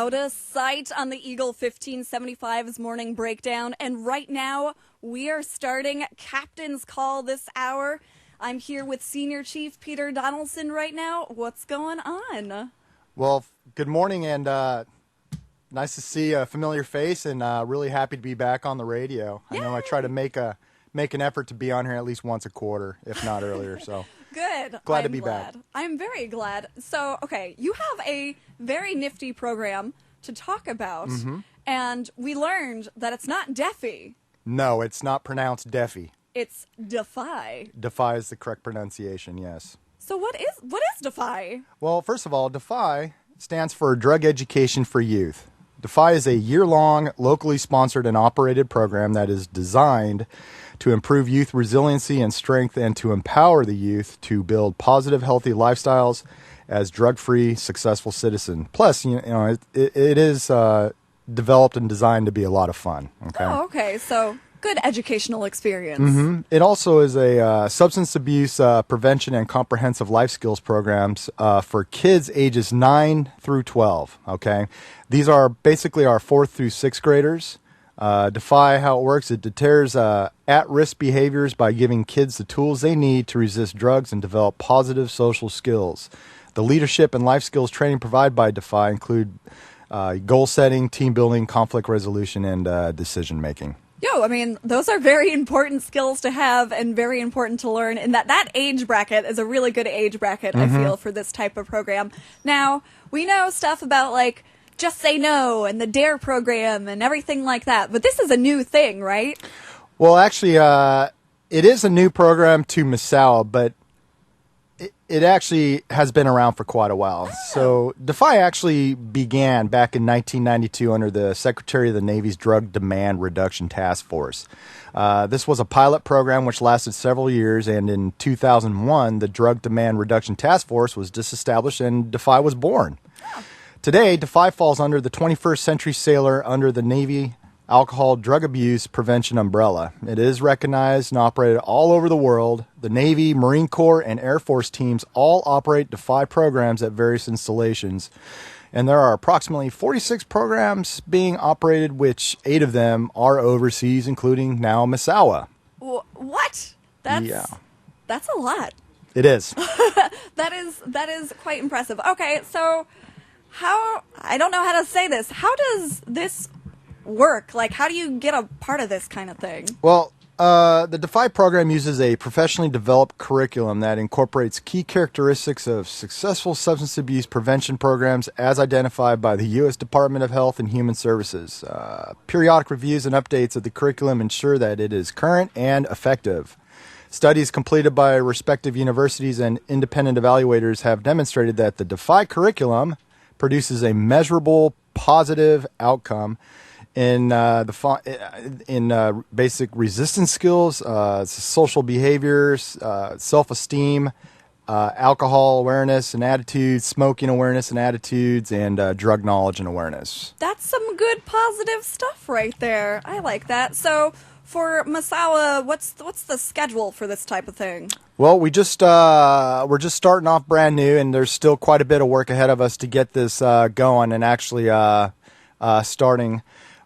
Out of sight on the Eagle 1575's morning breakdown. And right now, we are starting Captain's Call this hour. I'm here with Senior Chief Peter Donaldson right now. What's going on? Well, good morning, and nice to see a familiar face, and really happy to be back on the radio. Yay! I know I try to make an effort to be on here at least once a quarter, if not earlier. So good. Glad to be back. I'm very glad. So, okay, you have a very nifty program to talk about, and we learned that it's not Deafy. No, it's not pronounced Deafy. It's Defy. Defy is the correct pronunciation, yes. So what is Defy? Well, first of all, Defy stands for Drug Education for Youth. Defy is a year-long, locally sponsored and operated program that is designed to improve youth resiliency and strength and to empower the youth to build positive, healthy lifestyles as drug-free, successful citizens. Plus, it is developed and designed to be a lot of fun. Okay? Oh, okay. So good educational experience. It also is a substance abuse prevention and comprehensive life skills programs for kids ages 9 through 12. Okay, these are basically our 4th through 6th graders. Defy, how it works, it deters at-risk behaviors by giving kids the tools they need to resist drugs and develop positive social skills. The leadership and life skills training provided by Defy include goal setting, team building, conflict resolution, and decision making. I mean, those are very important skills to have and very important to learn. And that age bracket is a really good age bracket, I feel, for this type of program. Now, we know stuff about, like, Just Say No and the DARE program and everything like that. But this is a new thing, right? Well, actually, it is a new program to Misawa, but it actually has been around for quite a while. Oh. So Defy actually began back in 1992 under the Secretary of the Navy's Drug Demand Reduction Task Force. This was a pilot program which lasted several years, and in 2001, the Drug Demand Reduction Task Force was disestablished and Defy was born. Oh. Today, Defy falls under the 21st Century Sailor under the Navy Alcohol Drug Abuse Prevention umbrella. It is recognized and operated all over the world. The Navy, Marine Corps, and Air Force teams all operate Defy programs at various installations. And there are approximately 46 programs being operated, which 8 of them are overseas, including now Misawa. What? That's a lot. It is. That is quite impressive. Okay, so I don't know how to say this. How does this work? Like, how do you get a part of this kind of thing? Well, the Defy program uses a professionally developed curriculum that incorporates key characteristics of successful substance abuse prevention programs as identified by the U.S. Department of Health and Human Services. Periodic reviews and updates of the curriculum ensure that it is current and effective. Studies completed by respective universities and independent evaluators have demonstrated that the Defy curriculum produces a measurable positive outcome in basic resistance skills, social behaviors, self-esteem, alcohol awareness and attitudes, smoking awareness and attitudes, and drug knowledge and awareness. That's some good positive stuff right there. I like that. So for Misawa, what's the schedule for this type of thing? Well, we're just starting off brand new, and there's still quite a bit of work ahead of us to get this going and actually starting.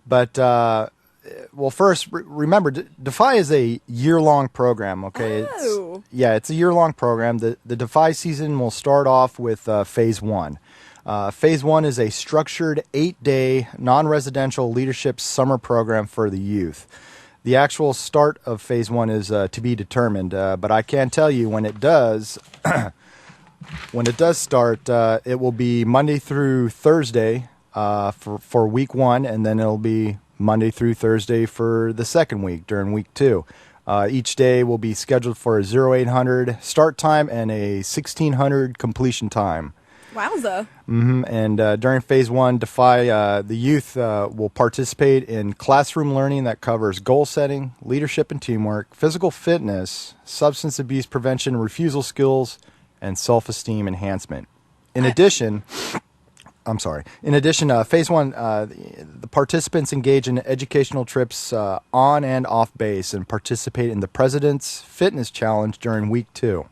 But, well, first, remember, Defy is a year-long program, okay? Oh. It's a year-long program. The Defy season will start off with Phase 1. Phase 1 is a structured 8-day non-residential leadership summer program for the youth. The actual start of Phase 1 is to be determined, but I can tell you when it does, start, it will be Monday through Thursday, for week 1, and then it'll be Monday through Thursday for the second week during week 2. Each day will be scheduled for a 0800 start time and a 1600 completion time. Wowza. And during Phase 1, Defy, the youth will participate in classroom learning that covers goal setting, leadership and teamwork, physical fitness, substance abuse prevention, refusal skills, and self-esteem enhancement. In addition, Phase 1, the participants engage in educational trips on and off base and participate in the President's Fitness Challenge during Week 2.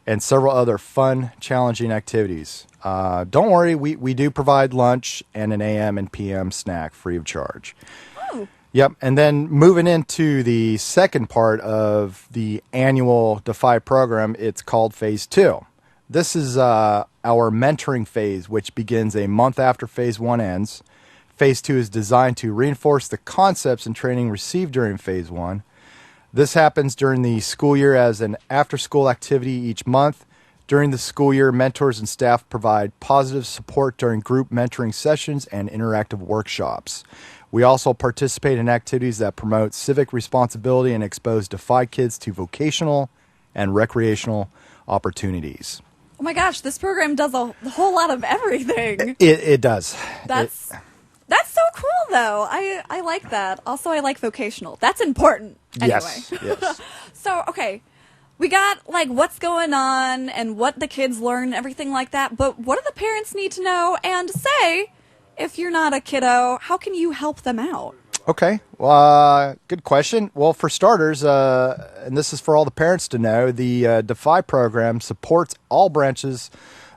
and several other fun, challenging activities. Don't worry, we do provide lunch and an AM and PM snack free of charge. Oh. Yep, and then moving into the second part of the annual Defy program, it's called Phase 2. This is our mentoring phase, which begins a month after Phase 1 ends. Phase 2 is designed to reinforce the concepts and training received during Phase 1. This happens during the school year as an after-school activity each month. During the school year, mentors and staff provide positive support during group mentoring sessions and interactive workshops. We also participate in activities that promote civic responsibility and expose Defy kids to vocational and recreational opportunities. Oh my gosh, this program does a whole lot of everything. It does. That's so cool, though. I like that. Also, I like vocational. That's important. Anyway. Yes. So, okay. We got, like, what's going on and what the kids learn, everything like that. But what do the parents need to know? And say, if you're not a kiddo, how can you help them out? Okay. Good question. Well, for starters, and this is for all the parents to know, the Defy program supports all branches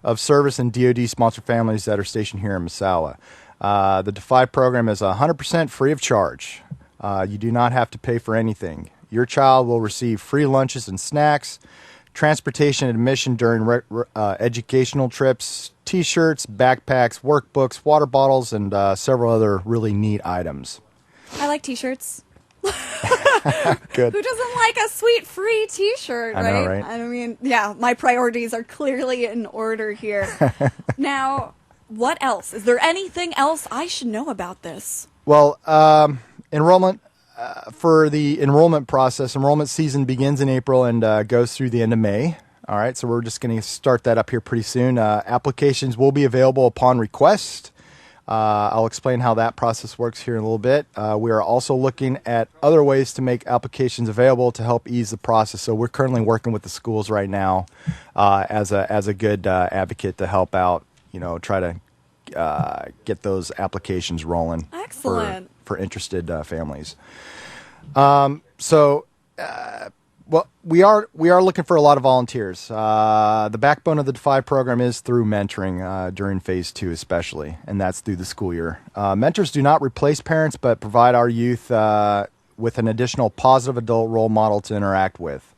of service and DoD-sponsored families that are stationed here in Misawa. The Defy program is 100% free of charge. You do not have to pay for anything. Your child will receive free lunches and snacks, transportation and admission during educational trips, T-shirts, backpacks, workbooks, water bottles, and several other really neat items. I like T-shirts. Good. Who doesn't like a sweet free T-shirt, right? I know, right? I mean, yeah, my priorities are clearly in order here. Now, what else? Is there anything else I should know about this? Well, enrollment. For the enrollment process, enrollment season begins in April and goes through the end of May. All right, so we're just going to start that up here pretty soon. Applications will be available upon request. I'll explain how that process works here in a little bit. We are also looking at other ways to make applications available to help ease the process. So we're currently working with the schools right now as a good advocate to help out, try to get those applications rolling. Excellent. For interested families. Well, we are looking for a lot of volunteers. The backbone of the Defy program is through mentoring during Phase 2 especially, and that's through the school year. Mentors do not replace parents, but provide our youth with an additional positive adult role model to interact with.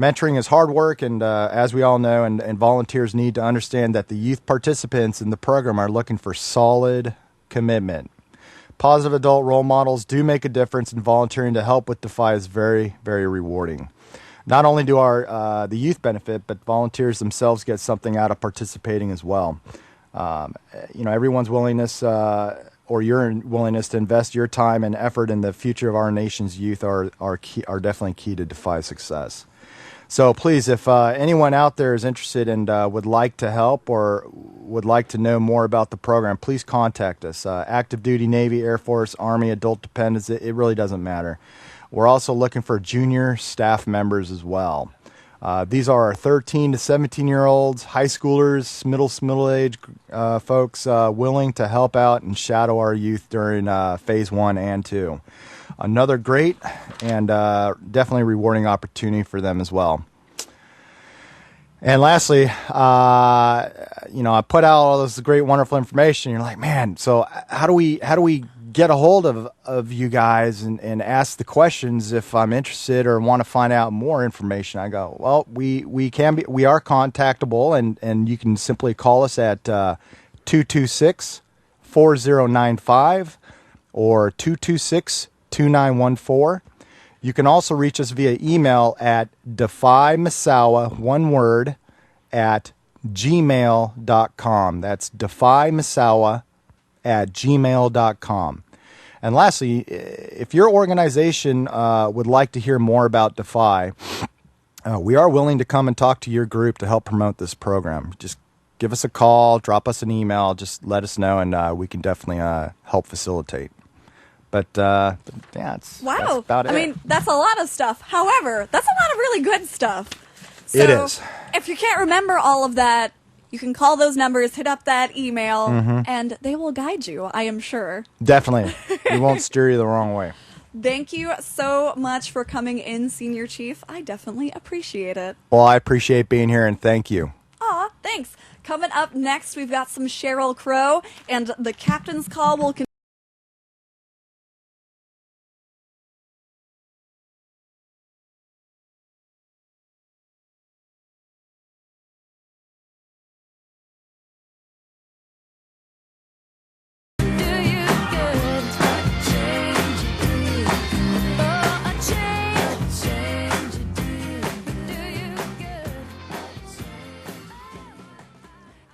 Mentoring is hard work, and as we all know, and volunteers need to understand that the youth participants in the program are looking for solid commitment. Positive adult role models do make a difference, and volunteering to help with Defy is very, very rewarding. Not only do the youth benefit, but volunteers themselves get something out of participating as well. Everyone's willingness or your willingness to invest your time and effort in the future of our nation's youth are definitely key to Defy success. So please, if anyone out there is interested and would like to help or would like to know more about the program, please contact us. Active duty, Navy, Air Force, Army, adult dependents, it really doesn't matter. We're also looking for junior staff members as well. These are our 13 to 17-year-olds, high schoolers, middle-aged folks willing to help out and shadow our youth during Phase 1 and 2. Another great and definitely rewarding opportunity for them as well. And lastly, I put out all this great, wonderful information. You're like, man, so how do we get a hold of you guys and ask the questions if I'm interested or want to find out more information? I go, well, we are contactable, and you can simply call us at 226-4095 or 226-2914. You can also reach us via email at defymisawa, one word, at gmail.com. That's defymisawa@gmail.com. And lastly, if your organization would like to hear more about Defy, we are willing to come and talk to your group to help promote this program. Just give us a call, drop us an email, just let us know, and we can definitely help facilitate. But yeah, that's about it. I mean, that's a lot of stuff. However, that's a lot of really good stuff. So it is. If you can't remember all of that, you can call those numbers, hit up that email, and they will guide you, I am sure. Definitely. We won't steer you the wrong way. Thank you so much for coming in, Senior Chief. I definitely appreciate it. Well, I appreciate being here, and thank you. Aw, thanks. Coming up next, we've got some Sheryl Crow, and the Captain's Call will continue.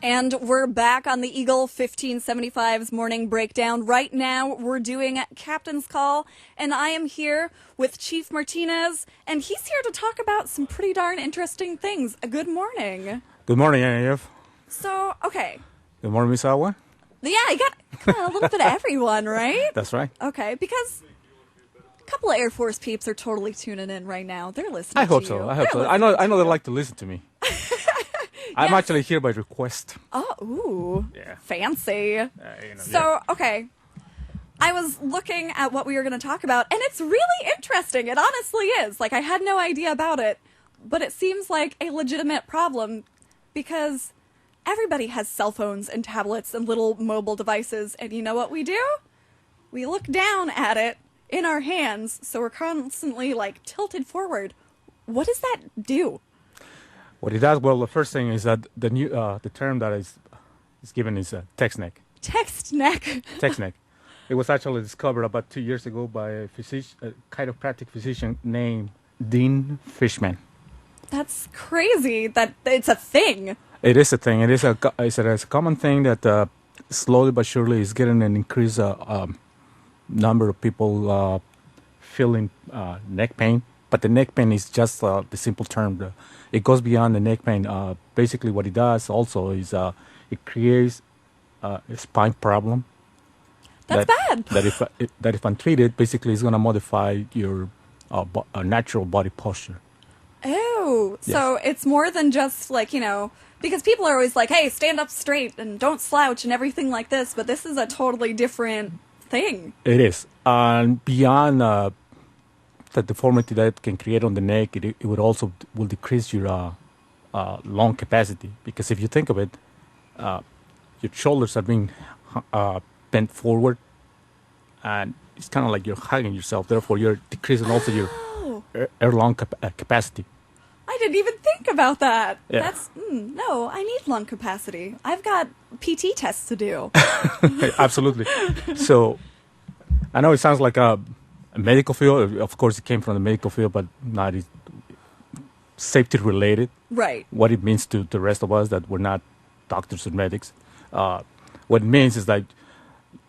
And we're back on the Eagle 1575's morning breakdown. Right now, we're doing Captain's Call, and I am here with Chief Martinez, and he's here to talk about some pretty darn interesting things. Good morning. Good morning, Eve. So, okay. Good morning, Miss Awa. Yeah, you got a little bit of everyone, right? That's right. Okay, because a couple of Air Force peeps are totally tuning in right now. They're listening I hope to so. you. I hope They're so. I know listening they to like to listen to me. I'm actually here by request. Oh, ooh. Yeah. Fancy. So, yeah. okay. I was looking at what we were going to talk about, and it's really interesting. It honestly is. Like, I had no idea about it, but it seems like a legitimate problem because everybody has cell phones and tablets and little mobile devices, and you know what we do? We look down at it in our hands, so we're constantly, like, tilted forward. What does that do? What it does, well, the first thing is that the term that is given is text neck. Text neck. Text neck. It was actually discovered about 2 years ago by a chiropractic physician named Dean Fishman. That's crazy that it's a thing. It is a thing. It's a common thing that slowly but surely is getting an increased number of people feeling neck pain. But the neck pain is just the simple term. It goes beyond the neck pain. Basically, what it does also is it creates a spine problem. That's bad. That if untreated, basically is going to modify your natural body posture. Oh, Yes. so it's more than just like, because people are always like, hey, stand up straight and don't slouch and everything like this, but this is a totally different thing. It is. And beyond the deformity that it can create on the neck, it would also will decrease your lung capacity. Because if you think of it, your shoulders are being bent forward, and it's kind of like you're hugging yourself. Therefore, you're decreasing also your air lung capacity. I didn't even think about that. Yeah. That's, no, I need lung capacity. I've got PT tests to do. Absolutely. So, I know it sounds like a medical field. Of course, it came from the medical field, but not safety related. Right. What it means to the rest of us that we're not doctors or medics. What it means is that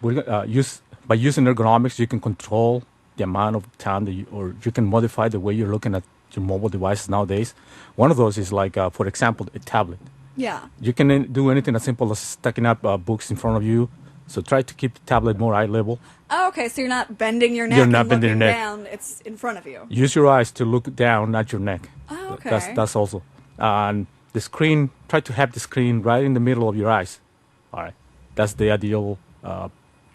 by using ergonomics, you can control the amount of time or you can modify the way you're looking at your mobile devices nowadays. One of those is like, for example, a tablet. Yeah. You can do anything as simple as stacking up books in front of you. So try to keep the tablet more eye level. Oh, okay, so you're not bending your neck You're not and bending looking your neck. down. It's in front of you. Use your eyes to look down, not your neck. Oh, okay. That's also. And the screen, try to have the screen right in the middle of your eyes. All right. That's the ideal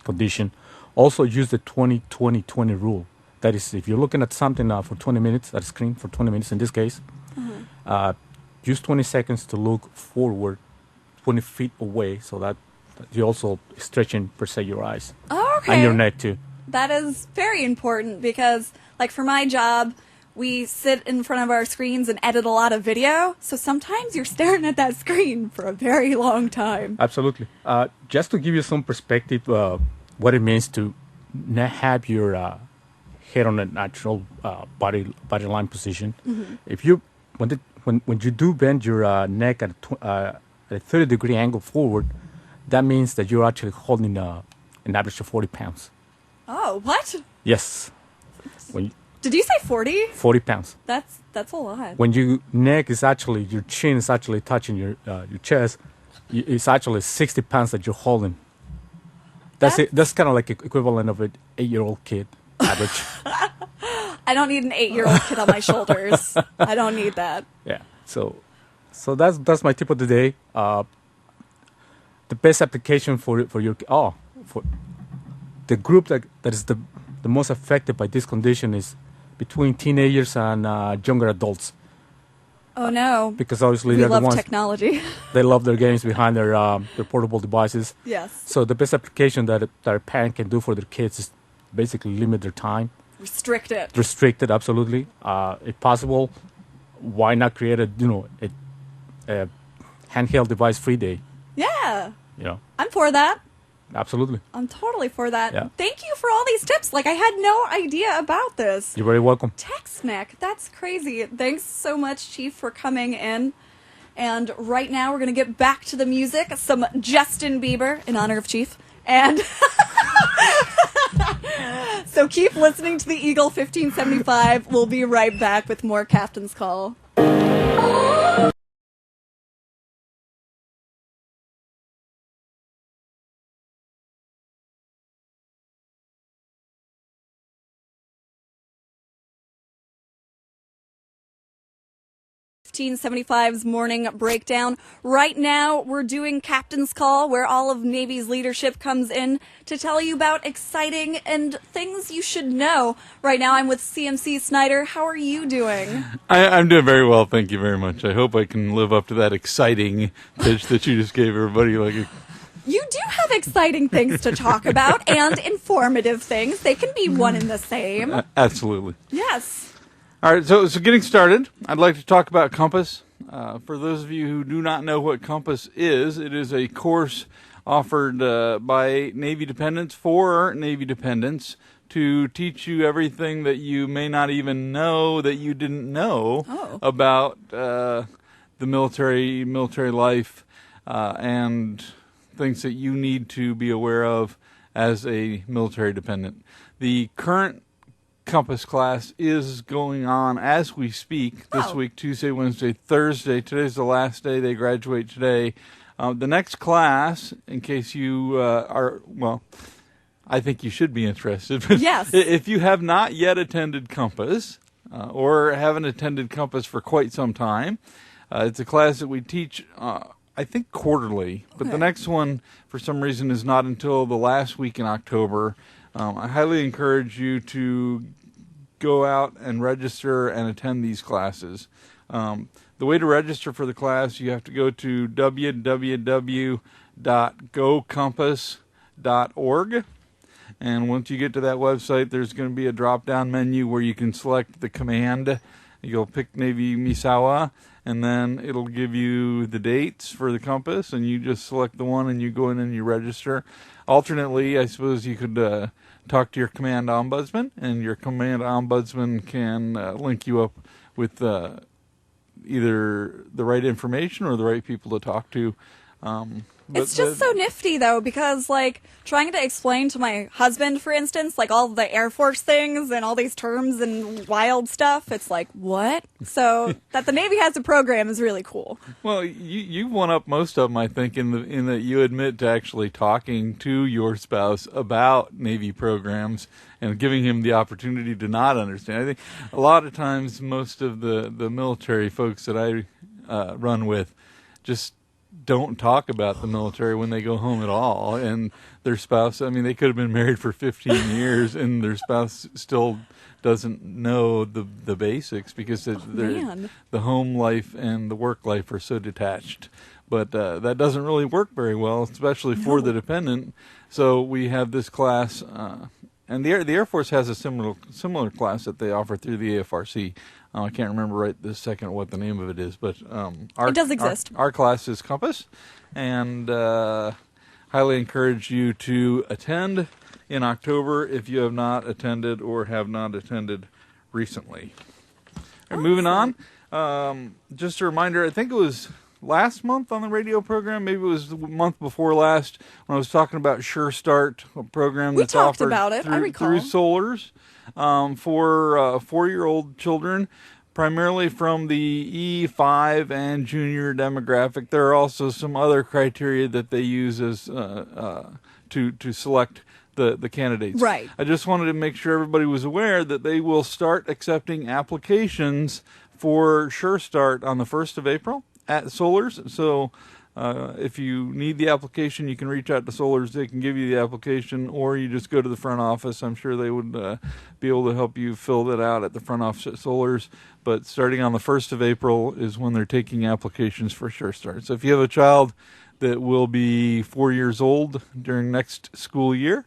condition. Also use the 20-20-20 rule. That is, if you're looking at something for 20 minutes, at a screen for 20 minutes in this case, use 20 seconds to look forward 20 feet away so that you're also stretching, per se, your eyes. Oh, okay. And your neck, too. That is very important because, like, for my job, we sit in front of our screens and edit a lot of video. So sometimes you're staring at that screen for a very long time. Absolutely. Just to give you some perspective, what it means to not have your head on a natural body line position. Mm-hmm. If you when you do bend your neck at a 30-degree angle forward, that means that you're actually holding an average of 40 pounds. Oh, what? Yes. Did you say 40? 40 pounds. That's a lot. When your neck is actually, your chin is actually touching your chest, it's actually 60 pounds that you're holding. That's kind of like equivalent of an 8-year-old kid, average. I don't need an 8-year-old kid on my shoulders. I don't need that. Yeah. So that's my tip of the day. The best application for your for the group that is the the most affected by this condition is between teenagers and younger adults. Oh no! Because obviously we they're love the ones technology. they love their games behind their portable devices. Yes. So the best application that a parent can do for their kids is basically limit their time. Restrict it. Restrict it, absolutely. If possible, why not create a handheld device free day? Yeah. You know. I'm for that. Absolutely. I'm totally for that. Yeah. Thank you for all these tips. Like, I had no idea about this. You're very welcome. TechSnack, that's crazy. Thanks so much, Chief, for coming in. And right now we're going to get back to the music. Some Justin Bieber in honor of Chief. And so keep listening to the Eagle 1575. We'll be right back with more Captain's Call. 1575's morning breakdown. Right now, we're doing Captain's Call, where all of Navy's leadership comes in to tell you about exciting and things you should know. Right now, I'm with CMC Snyder. How are you doing? I'm doing very well, thank you very much. I hope I can live up to that exciting pitch that you just gave everybody. You do have exciting things to talk about and informative things. They can be one and the same. Absolutely. Yes. All right, so getting started, I'd like to talk about Compass. For those of you who do not know what Compass is, it is a course offered by Navy dependents for Navy dependents to teach you everything that you may not even know that you didn't know about the military life, and things that you need to be aware of as a military dependent. The current Compass class is going on as we speak this week, Tuesday, Wednesday, Thursday. Today's the last day. They graduate today. The next class, in case you I think you should be interested. Yes. If you have not yet attended Compass, or haven't attended Compass for quite some time, it's a class that we teach, I think, quarterly. But the next one, for some reason, is not until the last week in October. I highly encourage you to go out and register and attend these classes. The way to register for the class, you have to go to www.gocompass.org. And once you get to that website, there's going to be a drop-down menu where you can select the command. You'll pick Navy Misawa, and then it'll give you the dates for the Compass, and you just select the one and you go in and you register. Alternately, I suppose you could talk to your command ombudsman, and your command ombudsman can link you up with either the right information or the right people to talk to. It's just so nifty, though, because, like, trying to explain to my husband, for instance, like, all the Air Force things and all these terms and wild stuff, it's like, what? So that the Navy has a program is really cool. Well, you've won up most of them, I think, in that you admit to actually talking to your spouse about Navy programs and giving him the opportunity to not understand. I think a lot of times most of the military folks that I run with just don't talk about the military when they go home at all, and their spouse, I mean, they could have been married for 15 years and their spouse still doesn't know the basics because the home life and the work life are so detached. But that doesn't really work very well, especially for the dependent. So we have this class, and the Air Force has a similar class that they offer through the AFRC. I can't remember right this second what the name of it is, but it does exist. Our class is Compass, and highly encourage you to attend in October if you have not attended or have not attended recently. Awesome. Moving on, just a reminder, I think it was last month on the radio program, maybe it was the month before last, when I was talking about Sure Start, a program that's offered about it. I recall. Through Solars for 4-year-old children, primarily from the E5 and junior demographic. There are also some other criteria that they use as to select the candidates. Right. I just wanted to make sure everybody was aware that they will start accepting applications for Sure Start on the 1st of April at Solars. So If you need the application, you can reach out to Solars. They can give you the application, or you just go to the front office. I'm sure they would be able to help you fill that out at the front office at Solars. But starting on the 1st of April is when they're taking applications for Sure Start. So if you have a child that will be 4 years old during next school year,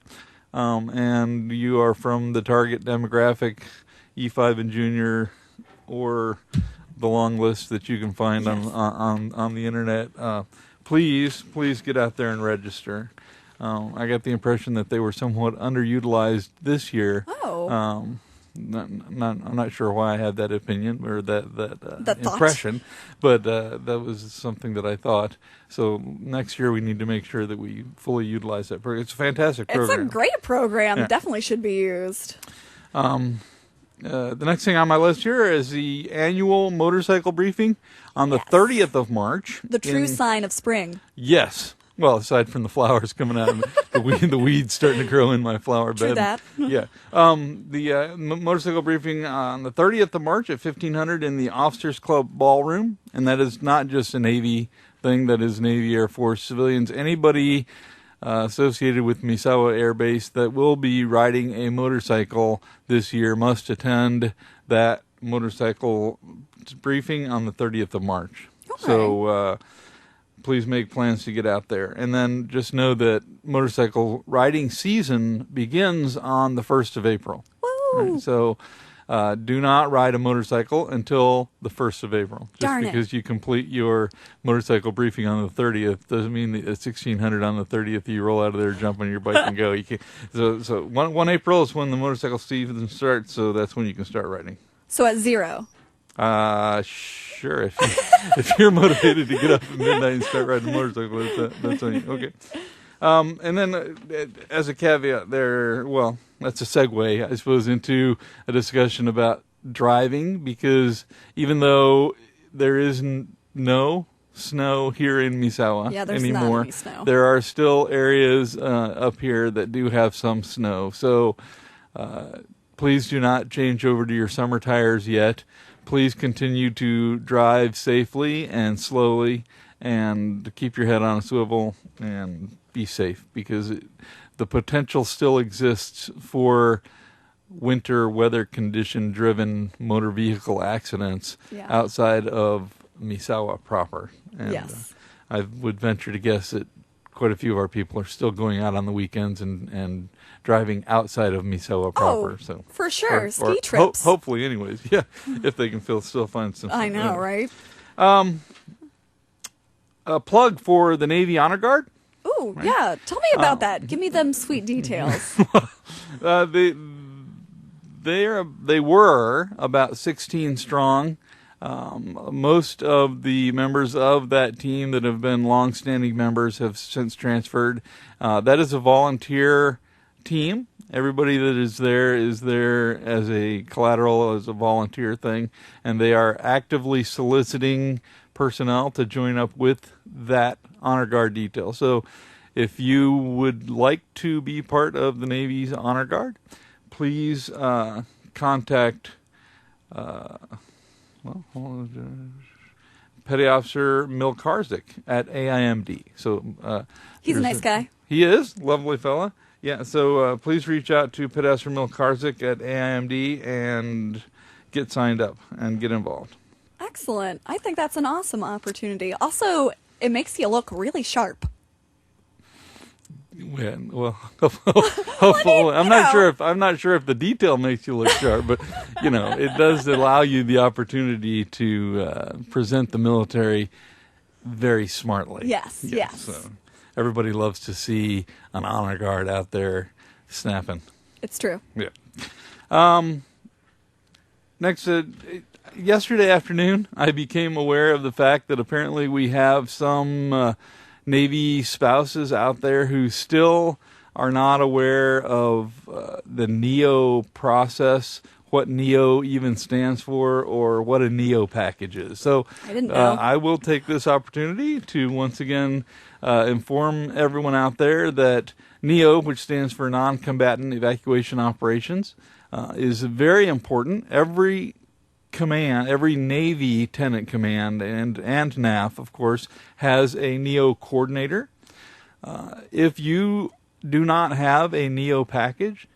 and you are from the target demographic, E5 and junior, or the long list that you can find on the internet, please get out there and register. I got the impression that they were somewhat underutilized this year. Oh. I'm not sure why I had that opinion or that thought. impression, but that was something that I thought. So next year we need to make sure that we fully utilize that program. It's a fantastic program. It's a great program. Yeah. Definitely should be used. The next thing on my list here is the annual motorcycle briefing on the 30th of March. The true sign of spring. Yes. Well, aside from the flowers coming out and the weeds starting to grow in my flower bed. True that. Yeah. The motorcycle briefing on the 30th of March at 1500 in the Officers Club Ballroom. And that is not just a Navy thing. That is Navy, Air Force, civilians, anybody associated with Misawa Air Base that will be riding a motorcycle this year must attend that motorcycle briefing on the 30th of March. Okay. So please make plans to get out there. And then just know that motorcycle riding season begins on the 1st of April. Woo! Right? So do not ride a motorcycle until the 1st of April. Just Darn it. because you complete your motorcycle briefing on the 30th doesn't mean that at 1600 on the 30th you roll out of there, jump on your bike and go. You can't. So 1 April is when the motorcycle season starts, so that's when you can start riding. So at 0. Sure. If you're motivated to get up at midnight and start riding a motorcycle, that's on you. Okay. And then as a caveat there, well, that's a segue, I suppose, into a discussion about driving, because even though there is no snow here in Misawa there's anymore, not any snow. there are still areas up here that do have some snow. So please do not change over to your summer tires yet. Please continue to drive safely and slowly and keep your head on a swivel and be safe, because the potential still exists for winter weather condition driven motor vehicle accidents outside of Misawa proper. And Yes. I would venture to guess that quite a few of our people are still going out on the weekends and driving outside of Misawa proper. So for sure. or Ski trips. hopefully, anyways, yeah, if they can still find some. I know, right? A plug for the Navy Honor Guard. Ooh, yeah. Tell me about that. Give me them sweet details. They were about 16 strong. Most of the members of that team that have been long-standing members have since transferred. That is a volunteer team. Everybody that is there as a collateral, as a volunteer thing, and they are actively soliciting personnel to join up with that Honor Guard detail. So if you would like to be part of the Navy's Honor Guard, please contact Petty Officer Milkarzik at AIMD. So He's a nice guy. He is, lovely fella. Yeah, so please reach out to Petty Officer Milkarzik at AIMD and get signed up and get involved. Excellent. I think that's an awesome opportunity. Also, it makes you look really sharp. Yeah, well, hopefully, I'm not sure if the detail makes you look sharp, but it does allow you the opportunity to present the military very smartly. Yes. So everybody loves to see an honor guard out there snapping. It's true. Yeah. Next, yesterday afternoon, I became aware of the fact that apparently we have some Navy spouses out there who still are not aware of the NEO process, what NEO even stands for, or what a NEO package is. So I didn't know. I will take this opportunity to once again inform everyone out there that NEO, which stands for Non-Combatant Evacuation Operations, is very important. Every command, every Navy tenant command and NAF, of course, has a NEO coordinator. If you do not have a NEO package,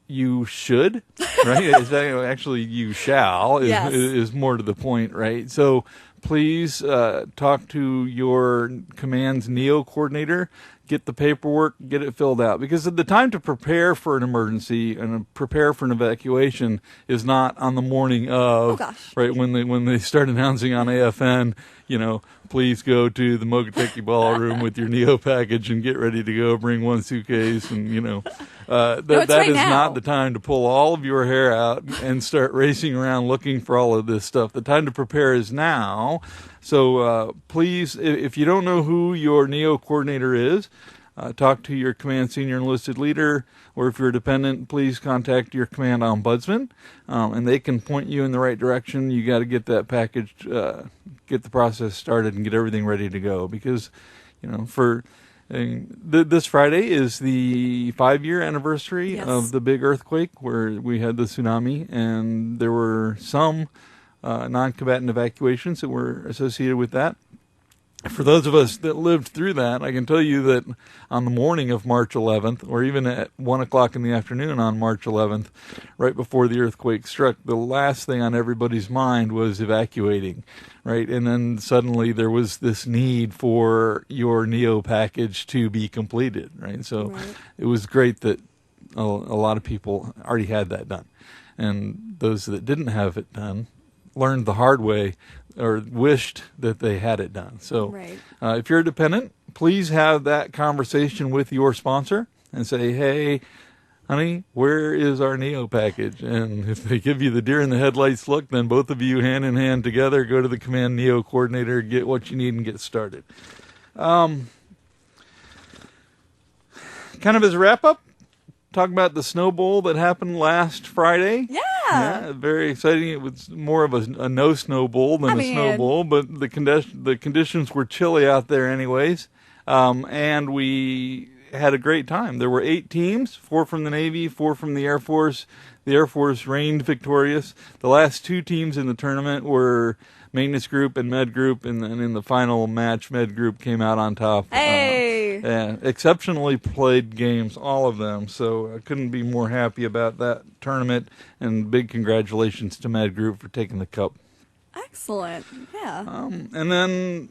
you should, right? Actually, you shall Yes. is more to the point, right? So please talk to your command's NEO coordinator, get the paperwork, get it filled out. Because the time to prepare for an emergency and prepare for an evacuation is not on the morning of, right, when they start announcing on AFN, please go to the Mogoteki Ballroom with your NEO package and get ready to go. Bring one suitcase and, that is not the time to pull all of your hair out and start racing around looking for all of this stuff. The time to prepare is now. So please, if you don't know who your NEO coordinator is, talk to your command senior enlisted leader, or if you're a dependent, please contact your command ombudsman, and they can point you in the right direction. You got to get that package, get the process started, and get everything ready to go. Because, this Friday is the 5-year anniversary of the big earthquake where we had the tsunami, and there were some non-combatant evacuations that were associated with that. For those of us that lived through that, I can tell you that on the morning of March 11th, or even at 1 o'clock in the afternoon on March 11th, right before the earthquake struck, the last thing on everybody's mind was evacuating, right? And then suddenly there was this need for your NEO package to be completed, right? So it was great that a lot of people already had that done. And those that didn't have it done learned the hard way or wished that they had it done. So if you're a dependent, please have that conversation with your sponsor and say, hey, honey, where is our NEO package? And if they give you the deer in the headlights look, then both of you hand in hand together, go to the command NEO coordinator, get what you need and get started. Kind of as a wrap up, talk about the Snow Bowl that happened last Friday. Yeah, very exciting. It was more of a no snow bowl than a snow bowl, but the conditions were chilly out there anyways, and we had a great time. There were 8 teams, 4 from the Navy, 4 from the Air Force. The Air Force reigned victorious. The last 2 teams in the tournament were Maintenance Group and Med Group, and then in the final match, Med Group came out on top. Exceptionally played games, all of them. So I couldn't be more happy about that tournament, and big congratulations to Med Group for taking the cup. Excellent. Yeah. And then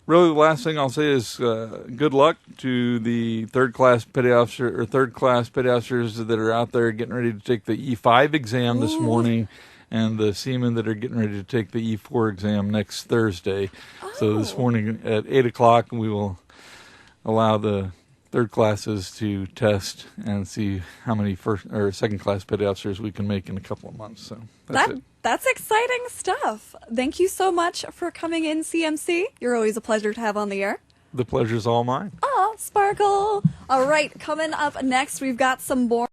really the last thing I'll say is good luck to the third class petty officers that are out there getting ready to take the E5 exam this morning, and the seamen that are getting ready to take the E4 exam next Thursday. So this morning at 8 o'clock, we will allow the third classes to test and see how many first or second class petty officers we can make in a couple of months. So that's exciting stuff. Thank you so much for coming in, CMC. You're always a pleasure to have on the air. The pleasure's all mine. Oh, Sparkle. All right, coming up next, we've got some more.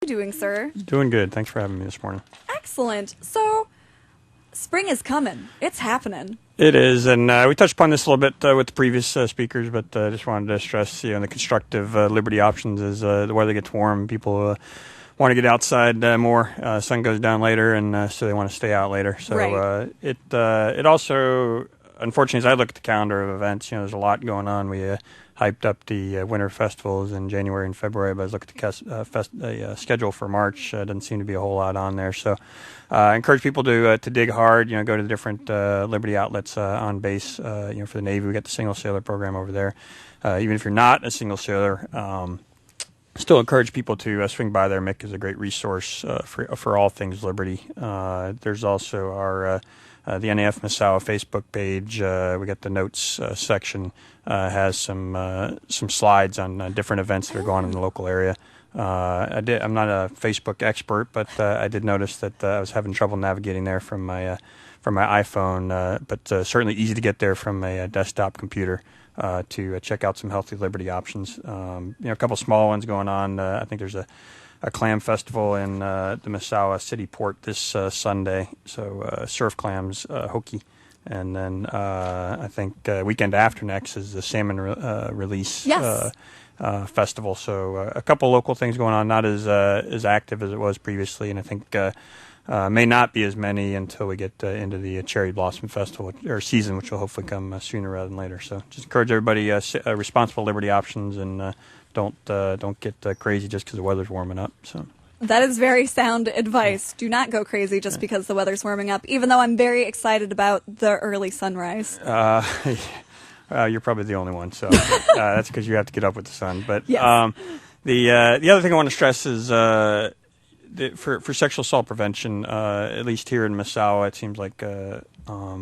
Doing, sir? Doing good. Thanks for having me this morning. Excellent. So, spring is coming. It's happening. It is, and we touched upon this a little bit with the previous speakers, but I just wanted to stress, the constructive liberty options as the weather gets warm. People want to get outside more. Sun goes down later, and so they want to stay out later. So it also, unfortunately, as I look at the calendar of events, there's a lot going on. We hyped up the winter festivals in January and February, but I look at the schedule for March. Doesn't seem to be a whole lot on there. So I encourage people to dig hard, go to the different Liberty outlets on base. For the Navy, we got the single sailor program over there. Even if you're not a single sailor, still encourage people to swing by there. Mick is a great resource for all things liberty. There's also our the NAF Massawa Facebook page. We got the notes section has some slides on different events that are going on in the local area. I'm not a Facebook expert, but I did notice that I was having trouble navigating there from my iPhone, but certainly easy to get there from a desktop computer to check out some healthy liberty options. A couple small ones going on. I think there's a clam festival in the Massawa City Port this Sunday, so surf clams, hoki. And then I think weekend after next is the salmon release festival. So a couple local things going on, not as active as it was previously, and I think may not be as many until we get into the Cherry Blossom Festival or season, which will hopefully come sooner rather than later. So just encourage everybody responsible liberty options, and don't get crazy just because the weather's warming up. So. That is very sound advice. Do not go crazy just because the weather's warming up, even though I'm very excited about the early sunrise. You're probably the only one, so that's because you have to get up with the sun. But yes. The other thing I want to stress is for sexual assault prevention, at least here in Massawa, it seems like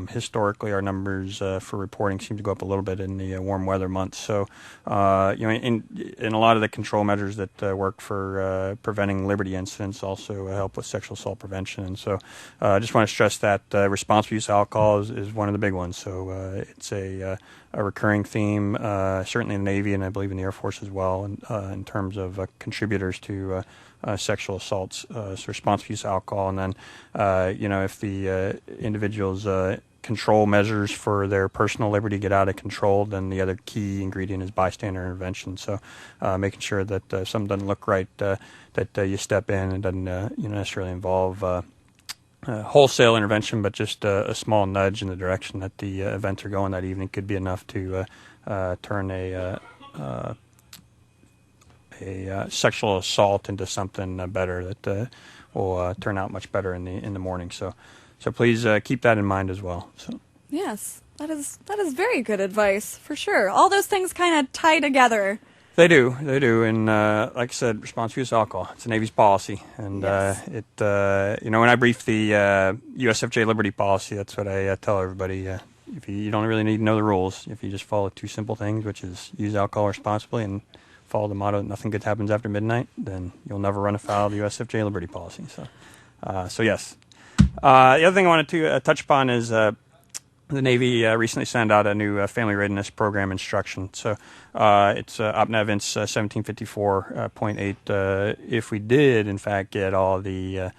historically our numbers for reporting seem to go up a little bit in the warm weather months. So, in a lot of the control measures that work for preventing liberty incidents also help with sexual assault prevention. And so, I just want to stress that responsible use of alcohol is one of the big ones. So, it's a recurring theme, certainly in the Navy and I believe in the Air Force as well, in terms of contributors to sexual assaults. So responsible use of alcohol, and then if the individual's control measures for their personal liberty get out of control, then the other key ingredient is bystander intervention. So making sure that something doesn't look right, that you step in and doesn't necessarily involve wholesale intervention, but just a small nudge in the direction that the events are going that evening could be enough to turn a sexual assault into something better that will turn out much better in the morning. So please keep that in mind as well. So. Yes, that is very good advice for sure. All those things kind of tie together. They do, and like I said, responsible use of alcohol. It's the Navy's policy, and yes. when I brief the USFJ Liberty policy, that's what I tell everybody. If you don't really need to know the rules, if you just follow two simple things, which is use alcohol responsibly and follow the motto, nothing good happens after midnight, then you'll never run afoul of the USFJ Liberty policy. So yes. The other thing I wanted to touch upon is the Navy recently sent out a new family readiness program instruction. So it's OPNAV 1754.8. If we did, in fact, get all the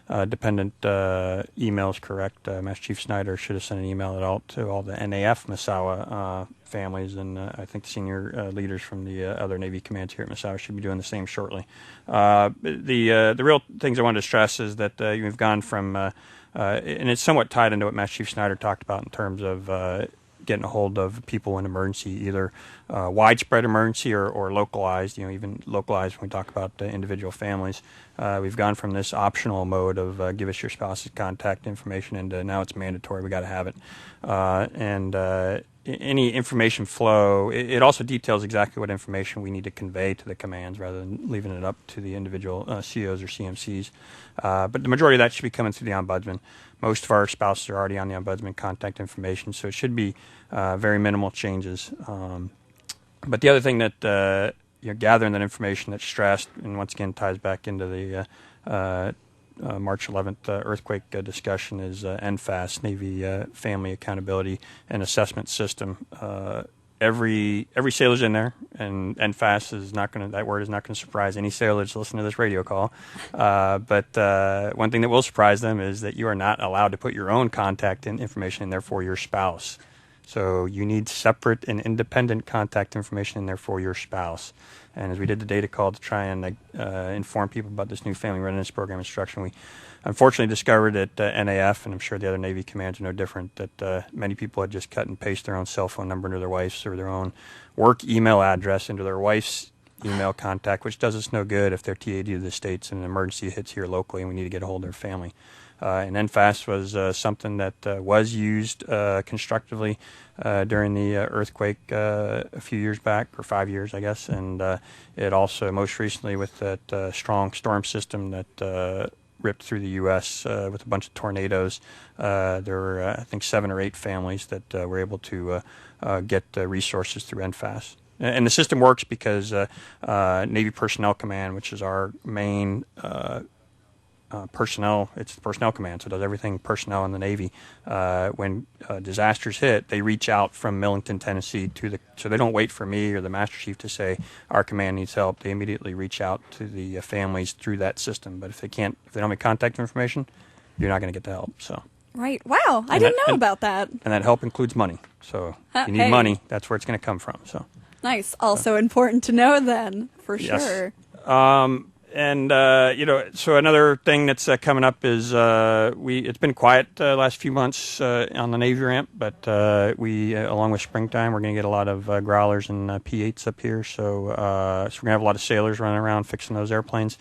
dependent emails correct, Master Chief Snyder should have sent an email out to all the NAF Massawa families, and I think the senior leaders from the other Navy commands here at Massawa should be doing the same shortly. The real things I wanted to stress is that we've gone from, and it's somewhat tied into what Master Chief Snyder talked about in terms of getting a hold of people in emergency, either widespread emergency or localized, even localized when we talk about individual families. We've gone from this optional mode of give us your spouse's contact information into now it's mandatory, we got to have it. Any information flow, it also details exactly what information we need to convey to the commands rather than leaving it up to the individual COs or CMCs. But the majority of that should be coming through the Ombudsman. Most of our spouses are already on the Ombudsman contact information, so it should be very minimal changes. But the other thing that gathering that information that's stressed, and once again ties back into the March 11th earthquake discussion, is NFAS, Navy Family Accountability and Assessment System. Every sailor's in there, and NFAS is not going to, that word is not going to surprise any sailor that's listening to this radio call. But one thing that will surprise them is that you are not allowed to put your own contact information in there for your spouse. So you need separate and independent contact information in there for your spouse. And as we did the data call to try and inform people about this new family readiness program instruction, we unfortunately discovered at NAF, and I'm sure the other Navy commands are no different, that many people had just cut and paste their own cell phone number into their wife's or their own work email address into their wife's email contact, which does us no good if they're TA'd to the States and an emergency hits here locally and we need to get a hold of their family. And NFAS was something that was used constructively during the earthquake a few years back, or 5 years, I guess. And it also, most recently, with that strong storm system that ripped through the U.S. With a bunch of tornadoes, there were, I think, 7 or 8 families that were able to get resources through NFAS. And the system works because Navy Personnel Command, which is our main personnel, it's the personnel command, so it does everything personnel in the Navy. When disasters hit, they reach out from Millington, Tennessee so they don't wait for me or the Master Chief to say our command needs help. They immediately reach out to the families through that system. But if they don't have contact information, you're not going to get the help. So. Right. Wow. I didn't know about that. And that help includes money. So if you need money, that's where it's going to come from. So. Nice. Also important to know then, for sure. And so another thing that's coming up is it's been quiet last few months on the Navy ramp, but we, along with springtime, we're going to get a lot of growlers and P-8s up here. So we're going to have a lot of sailors running around fixing those airplanes,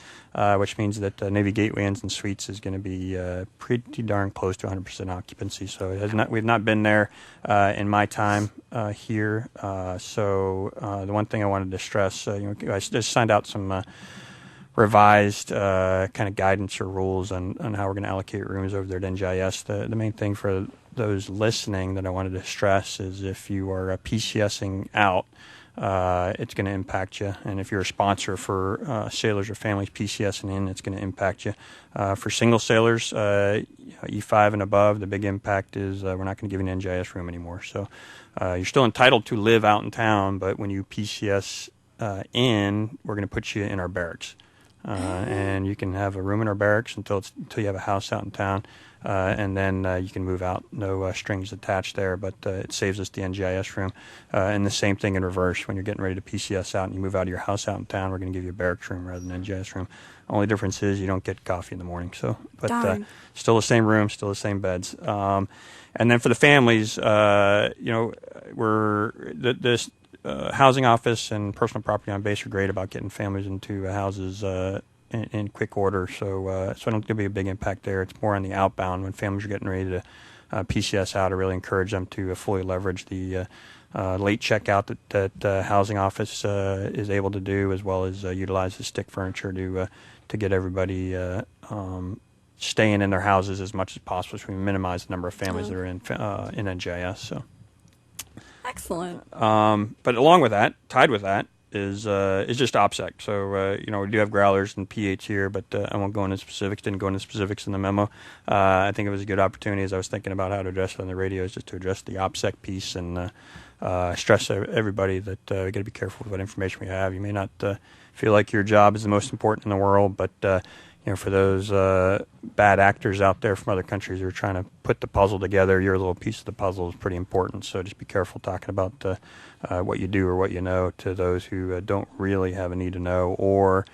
which means that Navy Gateway Inns and Suites is going to be pretty darn close to 100% occupancy. So we've not been there in my time here. So the one thing I wanted to stress, I just signed out some revised kind of guidance or rules on how we're going to allocate rooms over there at NGIS. The main thing for those listening that I wanted to stress is if you are PCSing out, it's going to impact you. And if you're a sponsor for sailors or families PCSing in, it's going to impact you. For single sailors, E5 and above, the big impact is we're not going to give you an NGIS room anymore. So you're still entitled to live out in town, but when you PCS in, we're going to put you in our barracks. And you can have a room in our barracks until you have a house out in town, and then you can move out. No strings attached there, but it saves us the NGIS room. And the same thing in reverse. When you're getting ready to PCS out and you move out of your house out in town, we're going to give you a barracks room rather than an NGIS room. Only difference is you don't get coffee in the morning. So, but still the same room, still the same beds. And then for the families, this housing office and personal property on base are great about getting families into houses in quick order. So I don't think there'll be a big impact there. It's more on the outbound when families are getting ready to PCS out. I really encourage them to fully leverage the late checkout that housing office is able to do, as well as utilize the stick furniture to get everybody staying in their houses as much as possible, so we minimize the number of families that are in NGIS. So. Excellent. But along with that, tied with that, is just OPSEC. So, we do have growlers and P-8s here, but I won't go into specifics. Didn't go into specifics in the memo. I think it was a good opportunity as I was thinking about how to address it on the radio, is just to address the OPSEC piece and stress everybody that we got to be careful with what information we have. You may not feel like your job is the most important in the world, but for those bad actors out there from other countries who are trying to put the puzzle together, your little piece of the puzzle is pretty important. So just be careful talking about what you do or what you know to those who don't really have a need to know, or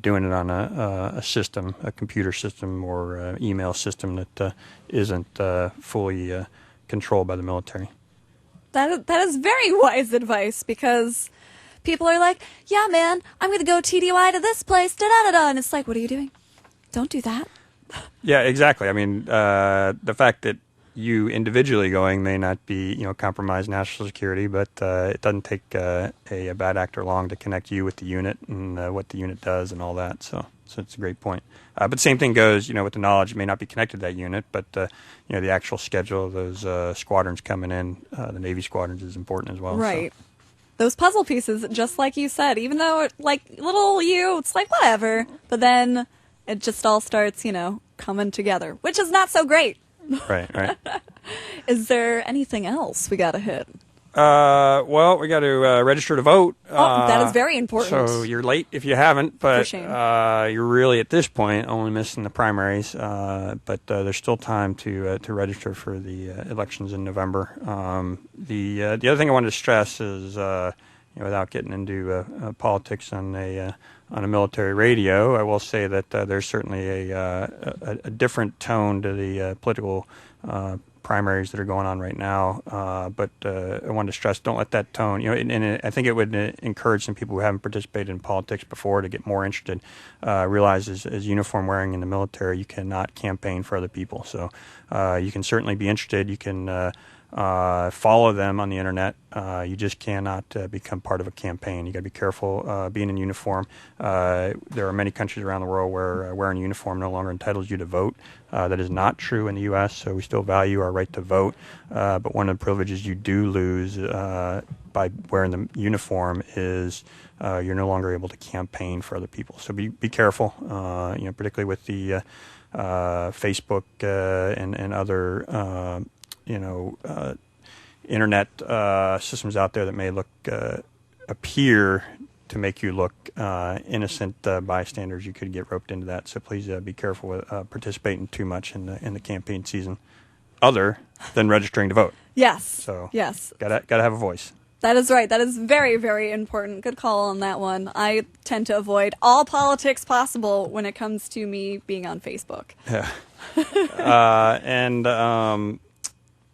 doing it on a system, a computer system or email system that isn't fully controlled by the military. That is very wise advice, because people are like, yeah, man, I'm going to go TDY to this place, da-da-da-da. And it's like, what are you doing? Don't do that. Yeah, exactly. I mean, the fact that you individually going may not be, compromise national security, but it doesn't take a bad actor long to connect you with the unit and what the unit does and all that. So it's a great point. But same thing goes, with the knowledge. You may not be connected to that unit, but the actual schedule of those squadrons coming in, the Navy squadrons, is important as well. Right. So. Those puzzle pieces, just like you said, even though, like, little you, it's like, whatever. But then it just all starts, coming together, which is not so great. Right. Is there anything else we got to hit? Well, we got to register to vote. That is very important. So you're late if you haven't, but For shame. You're really, at this point, only missing the primaries. But there's still time to register for the elections in November. The other thing I wanted to stress is, without getting into politics on a on a military radio. I will say that there's certainly a different tone to the political primaries that are going on right now. But I wanted to stress, don't let that tone, and I think it would encourage some people who haven't participated in politics before to get more interested, realize as uniform wearing in the military, you cannot campaign for other people. So you can certainly be interested. You can follow them on the internet. You just cannot become part of a campaign. You got to be careful being in uniform. There are many countries around the world where wearing a uniform no longer entitles you to vote. That is not true in the U.S., so we still value our right to vote. But one of the privileges you do lose by wearing the uniform is you're no longer able to campaign for other people. So be careful, particularly with the Facebook and other internet systems out there that may appear to make you look innocent bystanders. You could get roped into that. So please be careful with participating too much in the campaign season, other than registering to vote. Yes. So yes, gotta have a voice. That is right. That is very, very important. Good call on that one. I tend to avoid all politics possible when it comes to me being on Facebook. Yeah.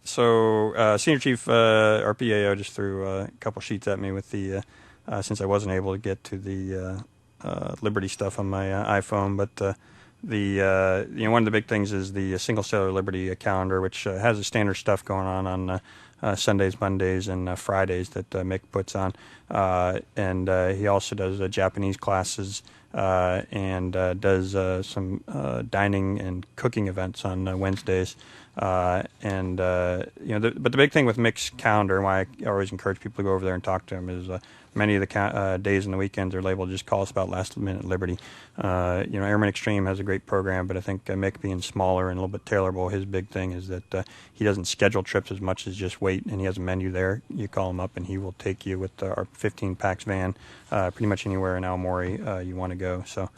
So Senior Chief RPAO just threw a couple sheets at me with the since I wasn't able to get to the Liberty stuff on my iPhone, but one of the big things is the Single Cellular Liberty calendar, which has the standard stuff going on Sundays, Mondays, and Fridays that Mick puts on, and he also does Japanese classes and does some dining and cooking events on Wednesdays. But the big thing with Mick's calendar, and why I always encourage people to go over there and talk to him, is many of the days and the weekends are labeled "Just call us about last minute Liberty." Airman Extreme has a great program, but I think Mick being smaller and a little bit tailorable, his big thing is that he doesn't schedule trips as much as just wait, and he has a menu there. You call him up, and he will take you with our 15 PAX van pretty much anywhere in Aomori you want to go. So.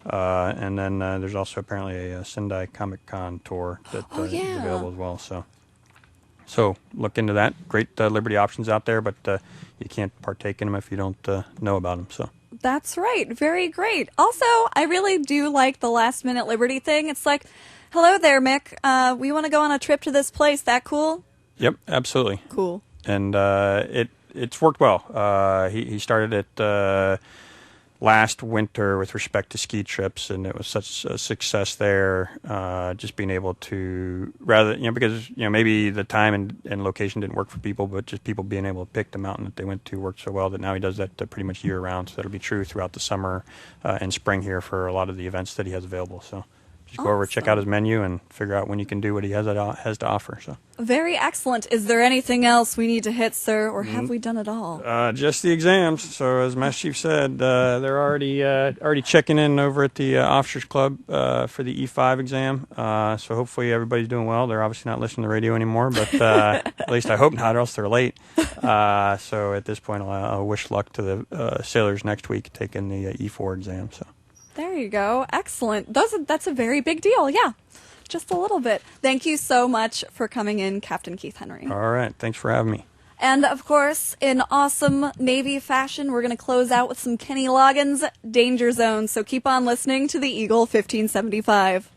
And then there's also apparently a Sendai Comic Con tour that is available as well. So look into that. Great Liberty options out there, but you can't partake in them if you don't know about them. So that's right. Very great. Also, I really do like the last minute Liberty thing. It's like, hello there, Mick. We want to go on a trip to this place. That cool? Yep, absolutely. Cool. And it's worked well. He started it last winter with respect to ski trips, and it was such a success there, just being able to, because maybe the time and location didn't work for people, but just people being able to pick the mountain that they went to worked so well that now he does that pretty much year round. So that'll be true throughout the summer and spring here for a lot of the events that he has available. So just go over, check out his menu, and figure out when you can do what he has to offer. So very excellent. Is there anything else we need to hit, sir, or have we done it all? Just the exams. So as Master Chief said, they're already checking in over at the Officers Club for the E5 exam. So hopefully everybody's doing well. They're obviously not listening to the radio anymore, but at least I hope not, or else they're late. So at this point, I'll wish luck to the sailors next week taking the E4 exam. So. There you go. Excellent. That's a very big deal. Yeah, just a little bit. Thank you so much for coming in, Captain Keith Henry. All right. Thanks for having me. And, of course, in awesome Navy fashion, we're going to close out with some Kenny Loggins' Danger Zone. So keep on listening to the Eagle 1575.